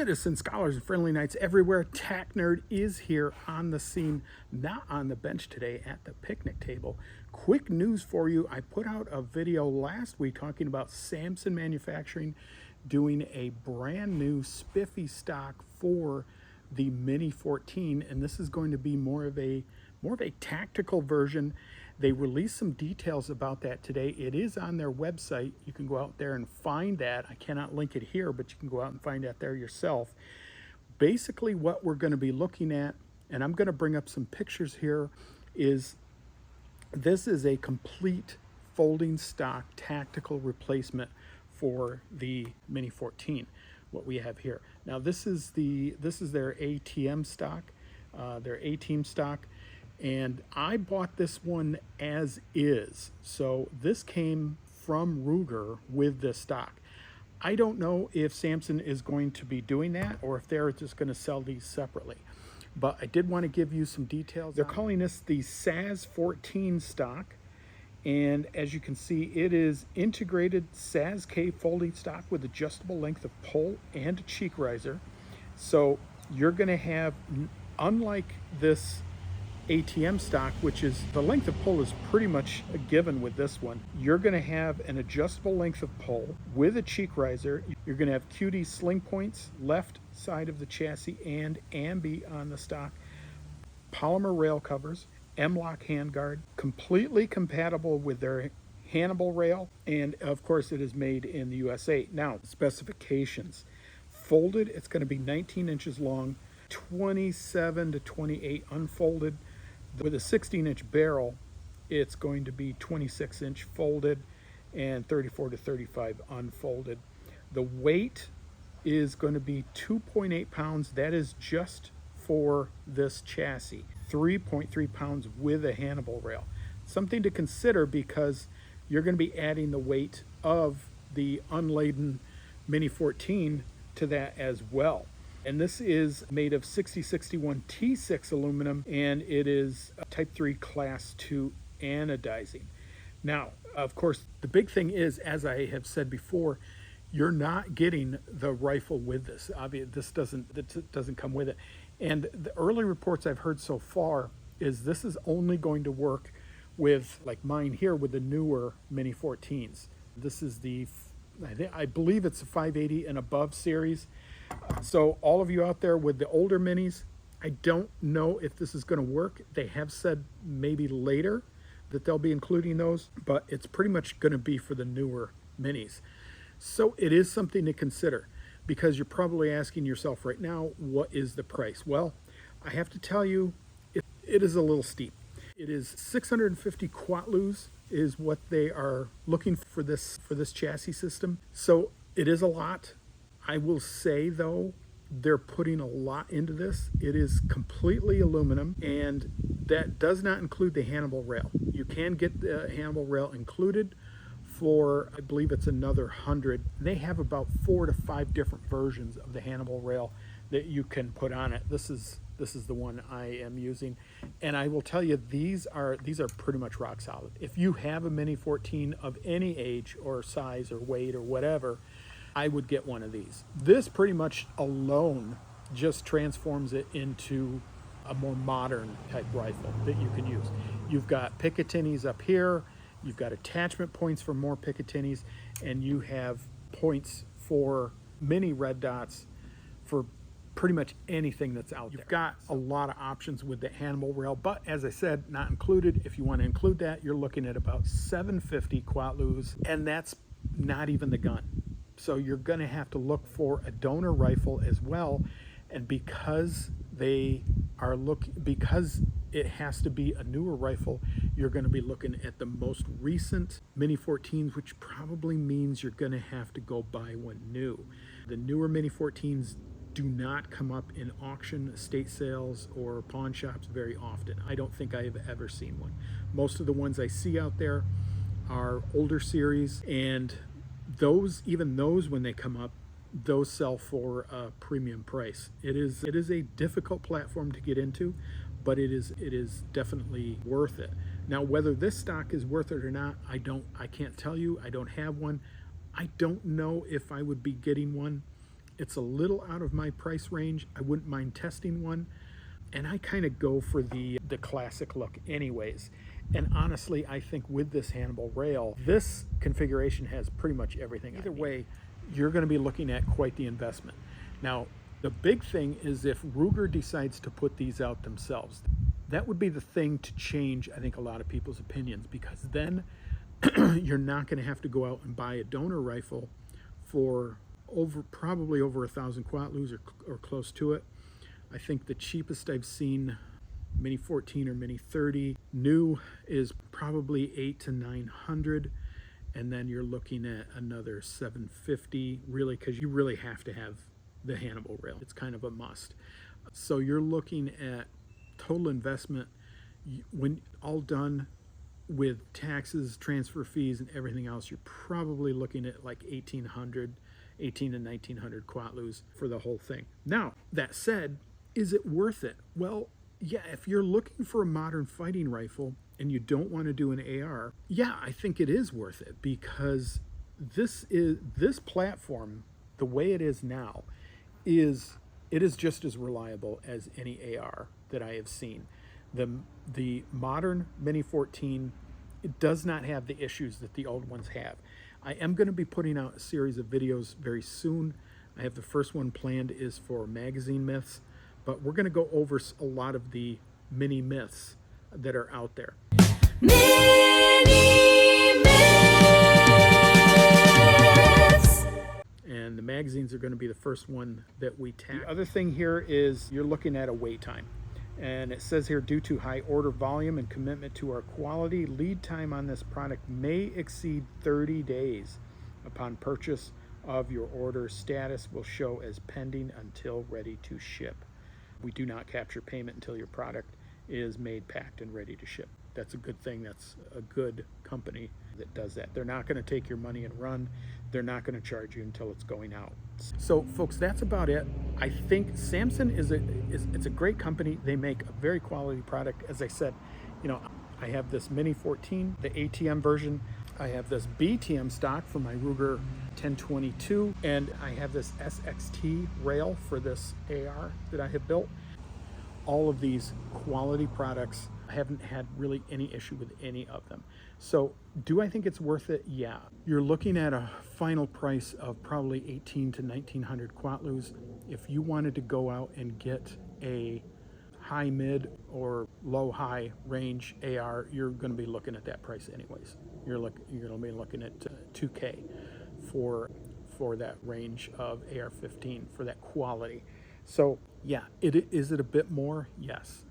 Citizen scholars and friendly knights everywhere, TACNERD is here on the scene, not on the bench today, at the picnic table. Quick news for you. I put out a video last week talking about Samson Manufacturing doing a brand new spiffy stock for the Mini-14, and this is going to be more of a tactical version. They released some details about that today. It is on their website. You can go out there and find that. I cannot link it here, but you can go out and find that there yourself. Basically what we're going to be looking at, and I'm going to bring up some pictures here, is this is a complete folding stock tactical replacement for the Mini-14, what we have here. Now this is their ATM stock, their A-team stock. And I bought this one as is. So this came from Ruger with this stock. I don't know if Samson is going to be doing that or if they're just going to sell these separately. But I did want to give you some details. They're calling this the SAS-14 stock. And as you can see, it is integrated SAS-K folding stock with adjustable length of pull and a cheek riser. So you're going to have, unlike this ATM stock, which is the length of pull is pretty much a given with this one, you're going to have an adjustable length of pull with a cheek riser. You're going to have QD sling points left side of the chassis and ambi on the stock, polymer rail covers, M-LOK handguard, completely compatible with their Hannibal Rail, and of course it is made in the USA. Now, specifications: folded, it's going to be 19 inches long, 27 to 28 unfolded. With a 16-inch barrel, it's going to be 26-inch folded and 34 to 35 unfolded. The weight is going to be 2.8 pounds. That is just for this chassis. 3.3 pounds with a Hannibal Rail. Something to consider because you're going to be adding the weight of the unladen Mini-14 to that as well. And this is made of 6061 T6 aluminum, and it is type 3 class 2 anodizing. Now, of course, the big thing is, as I have said before, you're not getting the rifle with this. Obviously, this doesn't come with it. And the early reports I've heard so far is this is only going to work with, like mine here, with the newer Mini-14's. This is the, I believe it's a 580 and above series. So all of you out there with the older minis, I don't know if this is going to work. They have said maybe later that they'll be including those, but it's pretty much going to be for the newer minis. So it is something to consider, because you're probably asking yourself right now, what is the price? Well, I have to tell you, it is a little steep. It is 650 quatlus is what they are looking for this chassis system. So it is a lot. I will say, though, they're putting a lot into this. It is completely aluminum, and that does not include the Hannibal Rail. You can get the Hannibal Rail included for, I believe it's another 100. They have about 4 to 5 different versions of the Hannibal Rail that you can put on it. This is the one I am using, and I will tell you, these are pretty much rock solid. If you have a Mini-14 of any age or size or weight or whatever, I would get one of these. This pretty much alone just transforms it into a more modern type rifle that you can use. You've got Picatinis up here, you've got attachment points for more Picatinis, and you have points for mini red dots for pretty much anything that's out there. You've got a lot of options with the Hannibal Rail, but as I said, not included. If you want to include that, you're looking at about 750 quatlus, and that's not even the gun. So you're going to have to look for a donor rifle as well, and because it has to be a newer rifle, you're going to be looking at the most recent Mini-14s, which probably means you're going to have to go buy one new. The newer Mini-14s do not come up in auction, estate sales, or pawn shops very often. I don't think I have ever seen one. Most of the ones I see out there are older series, and even those when they come up, those sell for a premium price. It is a difficult platform to get into, but it is definitely worth it. Now, whether this stock is worth it or not, I can't tell you. I don't have one. I don't know if I would be getting one. It's a little out of my price range. I wouldn't mind testing one. And I kind of go for the classic look anyways. And honestly, I think with this Hannibal Rail, this configuration has pretty much everything. Either way, you're going to be looking at quite the investment. Now, the big thing is if Ruger decides to put these out themselves, that would be the thing to change, I think, a lot of people's opinions, because then you're not going to have to go out and buy a donor rifle for probably over 1,000 quatlus or close to it. I think the cheapest I've seen, Mini-14 or Mini-30 new, is probably 800 to 900, and then you're looking at another 750, really, because you really have to have the Hannibal Rail. It's kind of a must. So you're looking at total investment, when all done with taxes, transfer fees, and everything else, you're probably looking at like 18 to 1900 quatlus for the whole thing. Now, that said, is it worth it? Well, yeah, if you're looking for a modern fighting rifle and you don't want to do an AR, yeah, I think it is worth it, because this platform, the way it is now, is just as reliable as any AR that I have seen. The modern Mini-14, it does not have the issues that the old ones have. I am going to be putting out a series of videos very soon. I have the first one planned is for magazine myths, but we're going to go over a lot of the mini myths that are out there. Mini myths! And the magazines are going to be the first one that we tackle. The other thing here is you're looking at a wait time. And it says here, due to high order volume and commitment to our quality, lead time on this product may exceed 30 days. Upon purchase of your order, status will show as pending until ready to ship. We do not capture payment until your product is made, packed, and ready to ship. That's a good thing. That's a good company that does that. They're not going to take your money and run. They're not going to charge you until it's going out. So folks, that's about it. I think Samson it's a great company. They make a very quality product. As I said, you know, I have this Mini-14, the ATM version. I have this BTM stock for my Ruger 1022, and I have this SXT rail for this AR that I have built. All of these quality products. I haven't had really any issue with any of them. So do I think it's worth it? Yeah. You're looking at a final price of probably 18 to 1900 quatlus. If you wanted to go out and get a high mid or low high range AR, you're going to be looking at that price anyways. You're going to be looking at 2K for that range of AR-15 for that quality. So yeah, is it a bit more? Yes.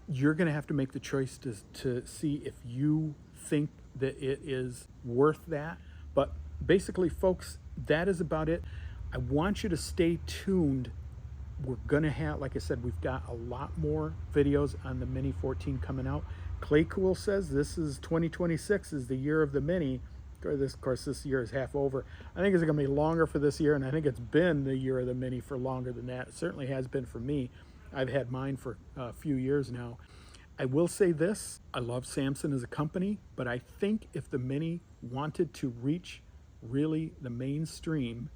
You're going to have to make the choice to see if you think that it is worth that. But basically, folks, that is about it. I want you to stay tuned. We're going to have, like I said, we've got a lot more videos on the Mini-14 coming out. Clay Cool says this is 2026 is the year of the Mini. Of course, this year is half over. I think it's going to be longer for this year, and I think it's been the year of the Mini for longer than that. It certainly has been for me. I've had mine for a few years now. I will say this, I love Samson as a company, but I think if the Mini wanted to reach really the mainstream,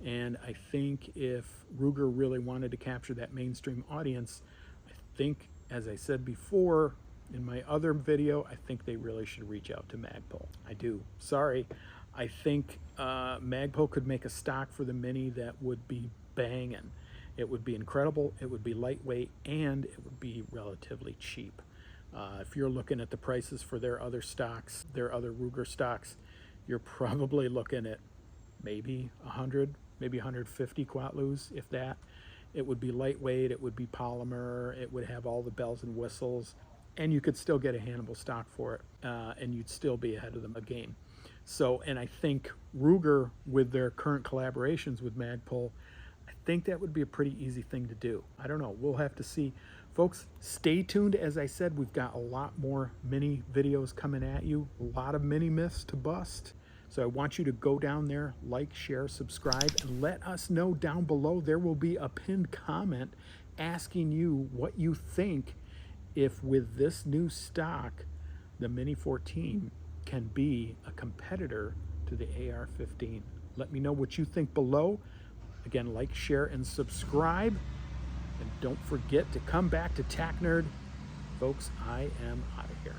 and I think if Ruger really wanted to capture that mainstream audience, I think, as I said before in my other video, I think they really should reach out to Magpul. I do. Sorry. I think Magpul could make a stock for the Mini that would be banging. It would be incredible, it would be lightweight, and it would be relatively cheap. If you're looking at the prices for their other stocks, their other Ruger stocks, you're probably looking at maybe 100, maybe 150 quatlus, if that. It would be lightweight, it would be polymer, it would have all the bells and whistles, and you could still get a Hannibal stock for it, and you'd still be ahead of them a game. So, and I think Ruger, with their current collaborations with Magpul, I think that would be a pretty easy thing to do. I don't know. We'll have to see. Folks, stay tuned. As I said, we've got a lot more mini videos coming at you. A lot of mini myths to bust. So I want you to go down there, like, share, subscribe, and let us know down below. There will be a pinned comment asking you what you think if with this new stock, the Mini-14 can be a competitor to the AR-15. Let me know what you think below. Again, like, share, and subscribe. And don't forget to come back to TACNERD. Folks, I am out of here.